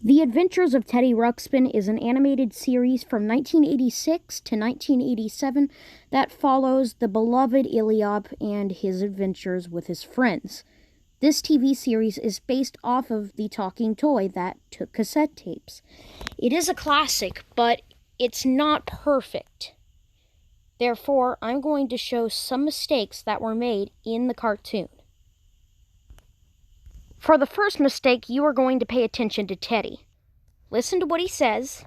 The Adventures of Teddy Ruxpin is an animated series from 1986 to 1987 that follows the beloved Iliop and his adventures with his friends. This TV series is based off of the talking toy that took cassette tapes. It is a classic, but it's not perfect. Therefore, I'm going to show some mistakes that were made in the cartoon. For the first mistake, you are going to pay attention to Teddy. Listen to what he says.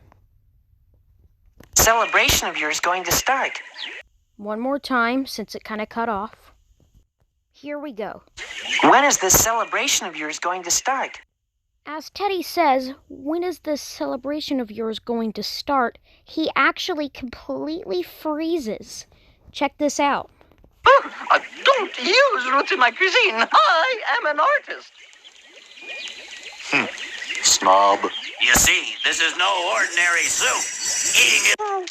Celebration of yours going to start. One more time, since it kind of cut off. Here we go. When is this celebration of yours going to start? As Teddy says, when is this celebration of yours going to start, he actually completely freezes. Check this out. Don't use roots in my cuisine. I am an artist. Snob. You see, this is no ordinary soup. Eating it...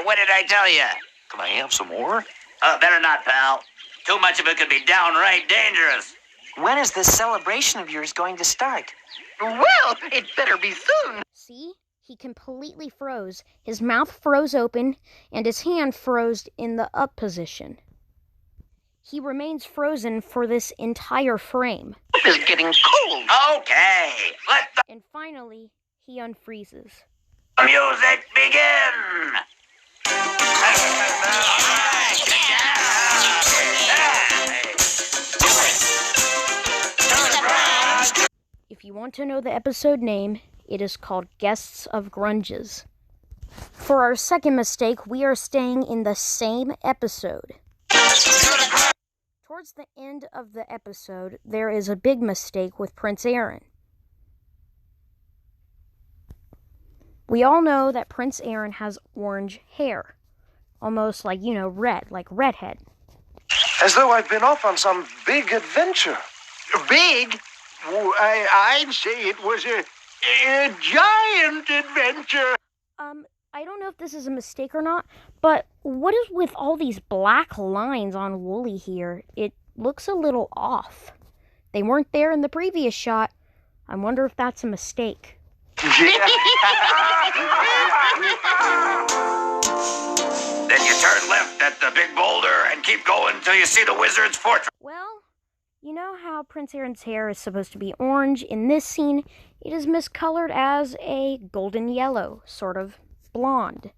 what did I tell you? Can I have some more? Better not, pal. Too much of it could be downright dangerous. When is this celebration of yours going to start? Well, it better be soon. See? He completely froze. His mouth froze open, and his hand froze in the up position. He remains frozen for this entire frame. It's getting cold. Okay, let the And finally, he unfreezes. music begin. If you want to know the episode name, it is called Guests of Grunges. For our second mistake, we are staying in the same episode. Towards the end of the episode, there is a big mistake with Prince Aaron. We all know that Prince Aaron has orange hair. Almost like, red, like redhead. As though I've been off on some big adventure. Big? Oh, I'd say it was a giant adventure. I don't know if this is a mistake or not, but what is with all these black lines on Wooly here? It looks a little off. They weren't there in the previous shot. I wonder if that's a mistake. Then you turn left at the big boulder and keep going until you see the wizard's fortress. Well, you know how Prince Aaron's hair is supposed to be orange? In this scene, it is miscolored as a golden yellow, sort of blonde.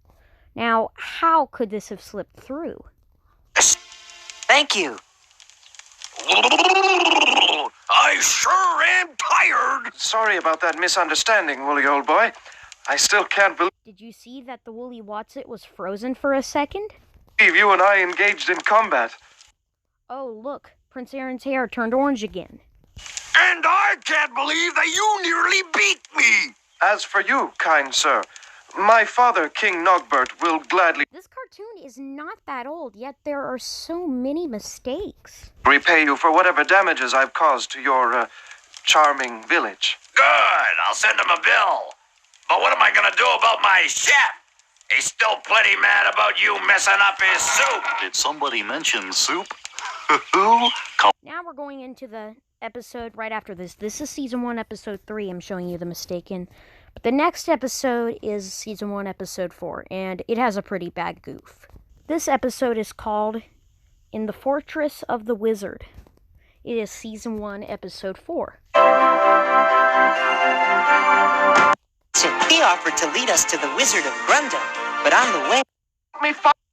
Now, how could this have slipped through? Thank you. I sure am tired. Sorry about that misunderstanding, Woolly old boy. I still can't Did you see that the Woolly Watson was frozen for a second? believe you and I engaged in combat. Oh, look, Prince Aaron's hair turned orange again. And I can't believe that you nearly beat me. As for you, kind sir, my father, King Nogbert, will gladly This cartoon is not that old, yet there are so many mistakes. repay you for whatever damages I've caused to your charming village. Good, I'll send him a bill. But what am I gonna do about my chef? He's still plenty mad about you messing up his soup. Did somebody mention soup? Who? Now we're going into the episode right after this. This is Season 1, Episode 3 I'm showing you the mistake in. But the next episode is Season 1, Episode 4, and it has a pretty bad goof. This episode is called In the Fortress of the Wizard. It is Season 1, Episode 4. He offered to lead us to the Wizard of Grundo, but on the way...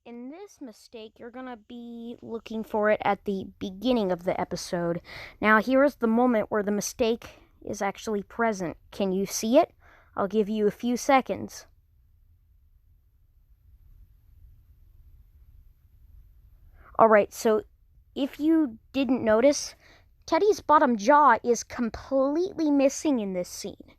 In this mistake, you're going to be looking for it at the beginning of the episode. Now, here is the moment where the mistake is actually present. Can you see it? I'll give you a few seconds. Alright, so if you didn't notice, Teddy's bottom jaw is completely missing in this scene.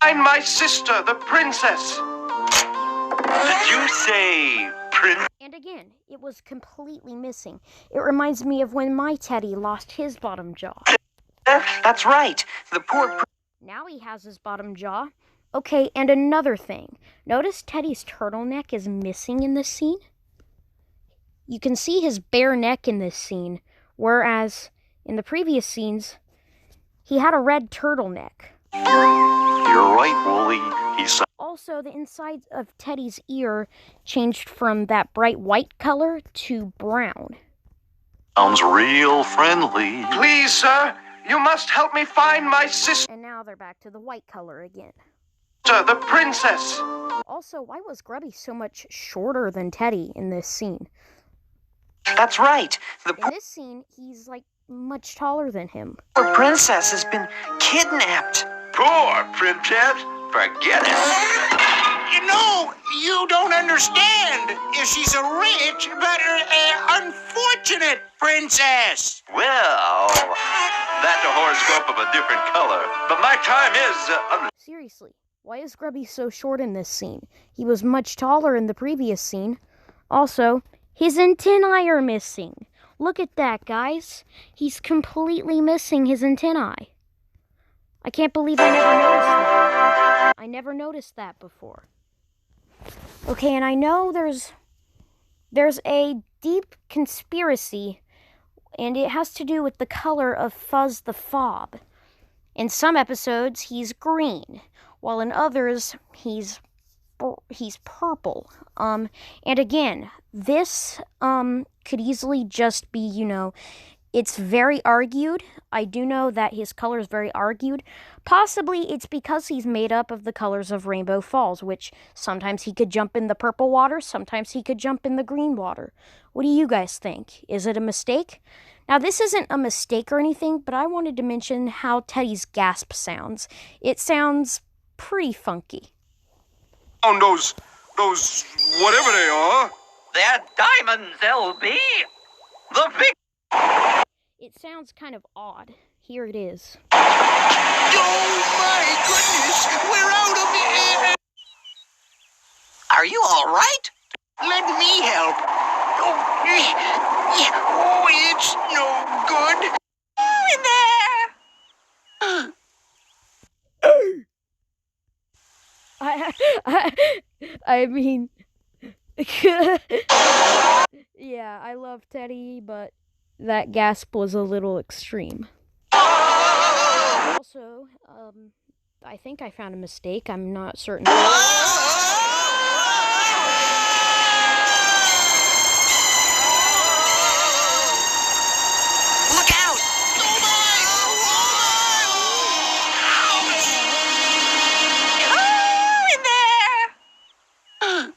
Find my sister, the princess. Did you say prince? And again, it was completely missing. It reminds me of when my Teddy lost his bottom jaw. That's right. The poor... Now he has his bottom jaw. Okay, and another thing. Notice Teddy's turtleneck is missing in this scene? You can see his bare neck in this scene, whereas in the previous scenes, he had a red turtleneck. You're right, Wooly. He Also, the inside of Teddy's ear changed from that bright white color to brown. sounds real friendly. Please, sir, you must help me find my sister, And now they're back to the white color again. the princess. Also, why was Grubby so much shorter than Teddy in this scene? That's right. The In this scene, he's like much taller than him. poor princess has been kidnapped. Poor princess. Forget it. You know, you don't understand. She's a rich but unfortunate princess. Well, that's a horoscope of a different color. But my time is... Seriously, why is Grubby so short in this scene? He was much taller in the previous scene. Also, his antennae are missing. Look at that, guys. He's completely missing his antennae. I can't believe I never noticed that. I never noticed that before. Okay, and I know there's a deep conspiracy, and it has to do with the color of Fuzz the Fob. In some episodes, he's green, while in others, he's purple. And again, this could easily just be, it's very argued. I do know that his color is very argued. Possibly it's because he's made up of the colors of Rainbow Falls, which sometimes he could jump in the purple water, sometimes he could jump in the green water. What do you guys think? Is it a mistake? Now, this isn't a mistake or anything, but I wanted to mention how Teddy's gasp sounds. It sounds pretty funky. On those whatever they are. They're diamonds, LB. The big... It sounds kind of odd. Here it is. Oh my goodness, we're out of here. Are you all right? Let me help. Oh, it's no good. I mean, yeah, I love Teddy, but that gasp was a little extreme. Also, I think I found a mistake. I'm not certain. Look out!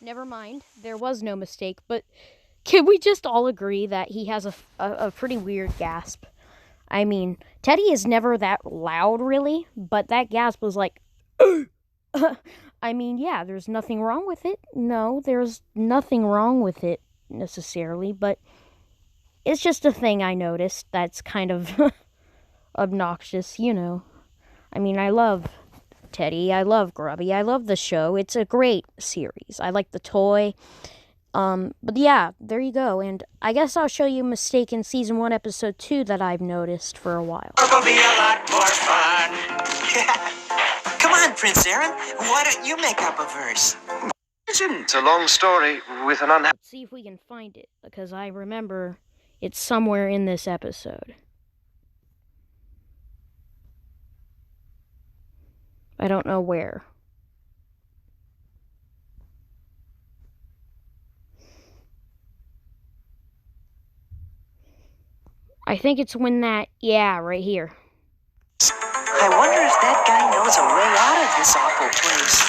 Never mind, there was no mistake, but can we just all agree that he has a pretty weird gasp? I mean, Teddy is never that loud, really, but that gasp was like, I mean, yeah, there's nothing wrong with it. No, there's nothing wrong with it, necessarily, but it's just a thing I noticed that's kind of obnoxious, I mean, I love Teddy, I love Grubby, I love the show. It's a great series. I like the toy. But yeah, there you go. And I guess I'll show you a mistake in Season 1, Episode 2 that I've noticed for a while. It'll be a lot more fun. Come on, Prince Aaron. Why don't you make up a verse? It's a long story with an unhappy... Let's see if we can find it, because I remember it's somewhere in this episode. I don't know where. I think it's when right here. I wonder if that guy knows a way out of this awful place.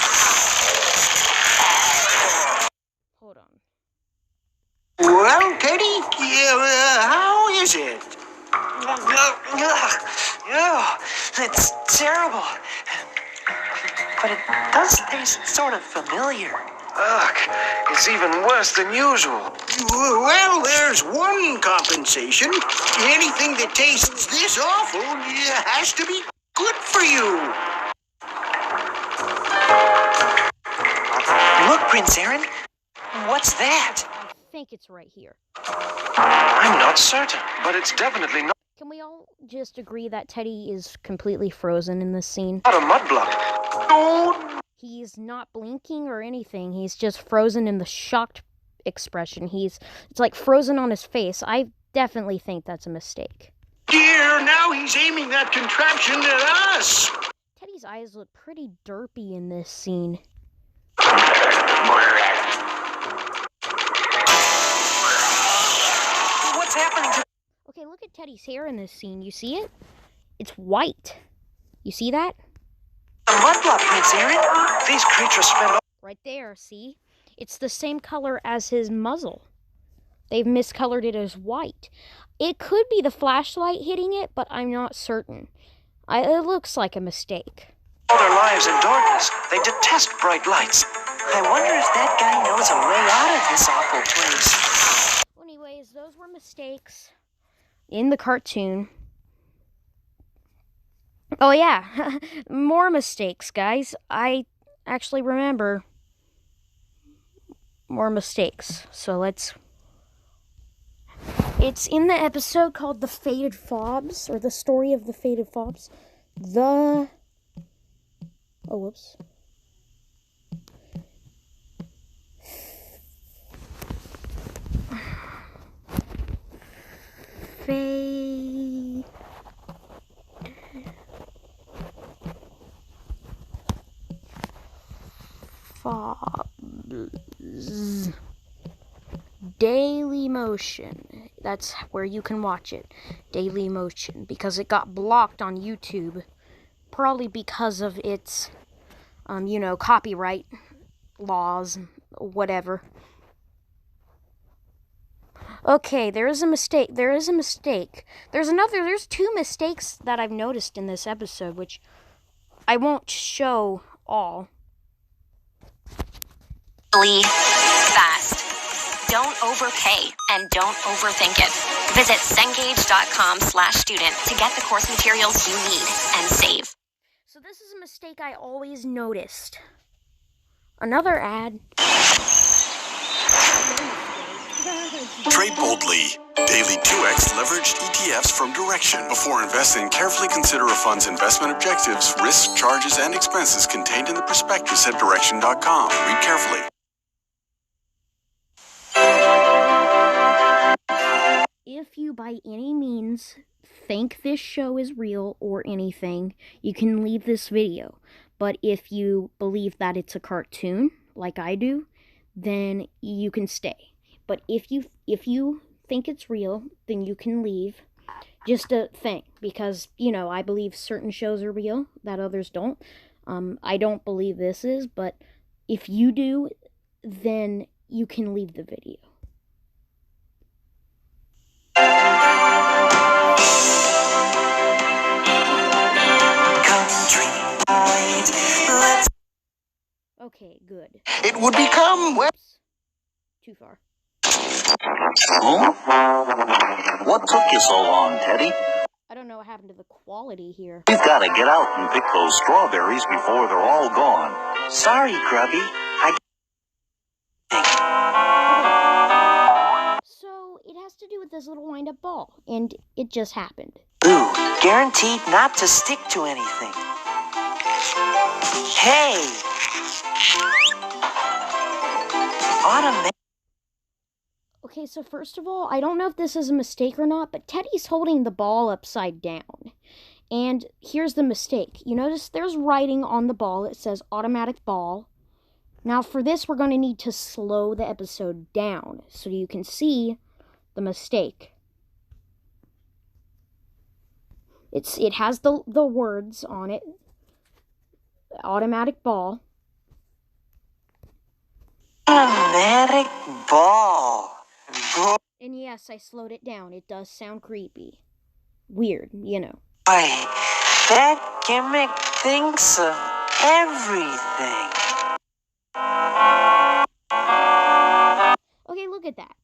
Hold on. Well, Teddy, how is it? It's terrible. But it does taste sort of familiar. Ugh, it's even worse than usual. Well, there's one compensation. Anything that tastes this awful has to be good for you. Look, Prince Aaron. What's that? I think it's right here. I'm not certain, but it's definitely Can we all just agree that Teddy is completely frozen in this scene? not a mudblock. Oh, He's not blinking or anything. He's just frozen in the shocked expression. It's like frozen on his face. I definitely think that's a mistake. dear, now he's aiming that contraption at us. Teddy's eyes look pretty derpy in this scene. What's happening to... Okay, look at Teddy's hair in this scene. You see it? It's white. You see that? The mudblood, Prince Aaron? These creatures spend all... Right there, see? It's the same color as his muzzle. They've miscolored it as white. It could be the flashlight hitting it, but I'm not certain. It looks like a mistake. all their lives in darkness. They detest bright lights. I wonder if that guy knows a way out of this awful place. Well, anyways, those were mistakes in the cartoon. Oh yeah, more mistakes, guys. I actually remember more mistakes. So let's... It's in the episode called The Faded Fobs, or The Story of the Faded Fobs. Oh, whoops. Fobs. Daily Motion. That's where you can watch it. Daily Motion. Because it got blocked on YouTube. Probably because of its, copyright laws, whatever. Okay, there is a mistake. There's two mistakes that I've noticed in this episode, which I won't show all. Fast. Don't overpay and don't overthink it. Visit cengage.com/student to get the course materials you need and save. So this is a mistake I always noticed. Another ad. Trade boldly. Daily 2x leveraged ETFs from Direction. Before investing, carefully consider a fund's investment objectives, risks, charges, and expenses contained in the prospectus at Direction.com. Read carefully. If you by any means think this show is real or anything, you can leave this video. But if you believe that it's a cartoon, like I do, then you can stay. But if you think it's real, then you can leave. Just a thing, because, I believe certain shows are real that others don't. I don't believe this is, but if you do, then you can leave the video. Okay, good. It would become... Whoops. Too far. Oh? What took you so long, Teddy? I don't know what happened to the quality here. You've got to get out and pick those strawberries before they're all gone. Sorry, Grubby. So, it has to do with this little wind-up ball, and it just happened. Ooh, guaranteed not to stick to anything. Hey! Automatic. Okay, so first of all, I don't know if this is a mistake or not, but Teddy's holding the ball upside down. And here's the mistake. You notice there's writing on the ball. It says automatic ball. Now for this, we're going to need to slow the episode down so you can see the mistake. It has the words on it. Automatic ball. Automatic ball. And yes, I slowed it down. It does sound creepy. Weird, Boy, that gimmick thinks of everything. Okay, look at that.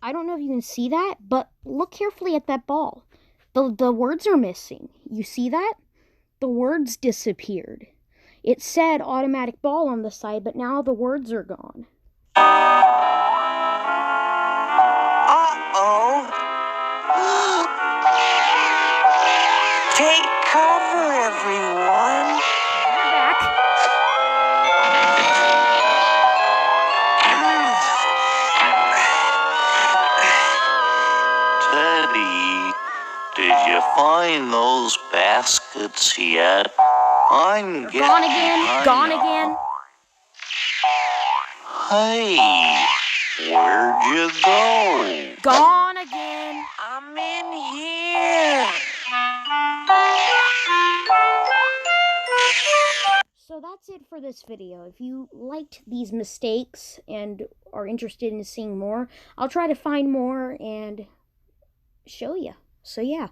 I don't know if you can see that, but look carefully at that ball. The words are missing. You see that? The words disappeared. It said automatic ball on the side, but now the words are gone. Uh-oh. Take cover, everyone. We're back. Teddy, did you find those baskets yet? I'm getting Gone again. Gone again. Hey, where'd you go? Gone again. I'm in here. So that's it for this video. If you liked these mistakes and are interested in seeing more, I'll try to find more and show you. So yeah.